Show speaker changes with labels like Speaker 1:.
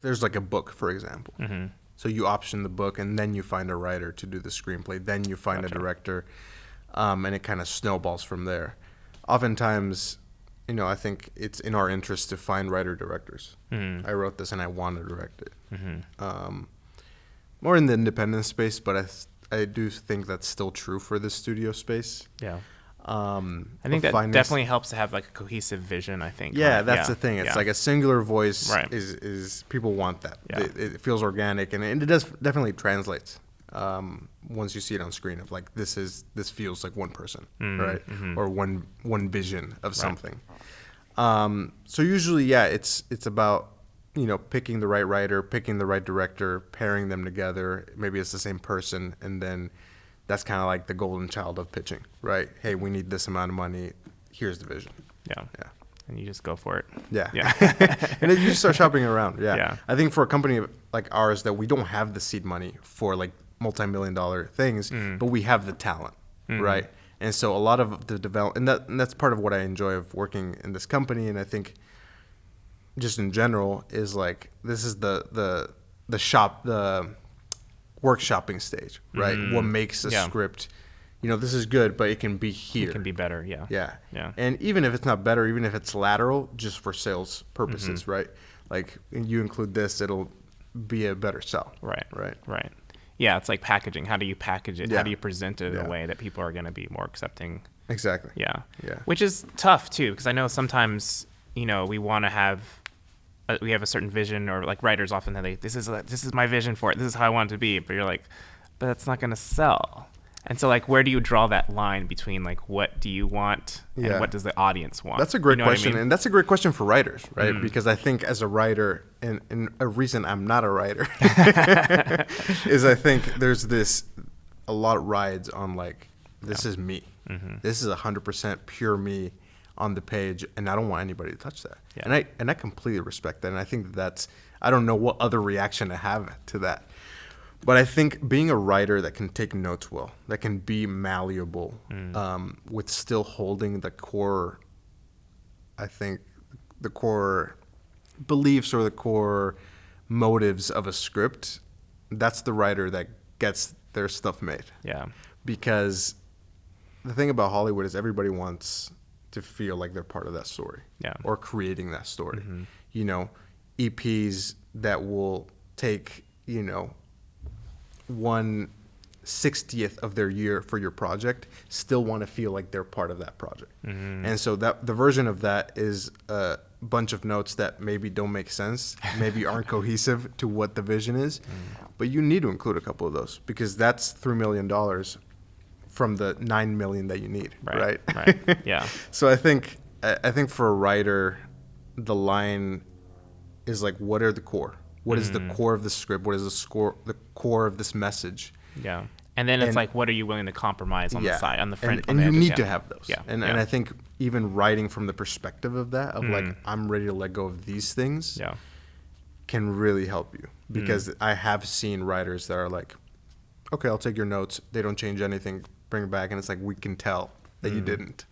Speaker 1: there's like a book, for example. So you option the book, and then you find a writer to do the screenplay. Then you find a director, and it kind of snowballs from there. Oftentimes, I think it's in our interest to find writer-directors. I wrote this, and I want to direct it. More in the independent space, but I do think that's still true for the studio space.
Speaker 2: Yeah. I think that definitely helps to have like a cohesive vision, I think.
Speaker 1: Yeah, that's the thing. It's like a singular voice is people want that.
Speaker 2: Yeah.
Speaker 1: It feels organic, and it does definitely translates once you see it on screen of like this feels like one person, right? Or one vision of something. So usually, it's about picking the right writer, picking the right director, pairing them together. Maybe it's the same person, and then that's kind of like the golden child of pitching, right? Hey, we need this amount of money. Here's the vision.
Speaker 2: Yeah. And you just go for it.
Speaker 1: Yeah. And then you just start shopping around. Yeah. I think for a company like ours that we don't have the seed money for like multi-million-dollar things, but we have the talent, right? And so a lot of the development, and that's part of what I enjoy of working in this company, and I think just in general is like this is the workshopping stage, right? What makes a script, this is good, but it can be here.
Speaker 2: It can be better, yeah.
Speaker 1: And even if it's not better, even if it's lateral, just for sales purposes, right? Like you include this, it'll be a better sell.
Speaker 2: Right. Yeah, it's like packaging. How do you package it?
Speaker 1: Yeah.
Speaker 2: How do you present it in a way that people are going to be more accepting?
Speaker 1: Exactly.
Speaker 2: Yeah. Which is tough too, because I know sometimes we want to have. We have a certain vision, or like writers often have this is my vision for it. This is how I want it to be. But you're like, but that's not going to sell. And so like, where do you draw that line between like what do you want and what does the audience want?
Speaker 1: That's a great question, and that's a great question for writers, right? Because I think as a writer, and a reason I'm not a writer is I think there's a lot rides on like this is me. This is 100% pure me on the page, and I don't want anybody to touch that. Yeah. And I completely respect that, and I think I don't know what other reaction to have to that. But I think being a writer that can take notes well, that can be malleable, with still holding the core, I think, the core beliefs or the core motives of a script, that's the writer that gets their stuff made.
Speaker 2: Yeah.
Speaker 1: Because the thing about Hollywood is everybody wants to feel like they're part of that story, or creating that story. EPs that will take 1/60th of their year for your project still want to feel like they're part of that project. And so that the version of that is a bunch of notes that maybe don't make sense, maybe aren't cohesive to what the vision is, but you need to include a couple of those because that's $3 million from the 9 million that you need, right?
Speaker 2: Yeah.
Speaker 1: So I think for a writer, the line is like, what are the core? What is the core of the script? What is the core of this message?
Speaker 2: Yeah. And then it's like, what are you willing to compromise on the side, on the front?
Speaker 1: And you need to have those.
Speaker 2: Yeah.
Speaker 1: And I think even writing from the perspective of that, of like, I'm ready to let go of these things, can really help you. Because I have seen writers that are like, okay, I'll take your notes. They don't change anything. Bring it back, and it's like we can tell that you didn't.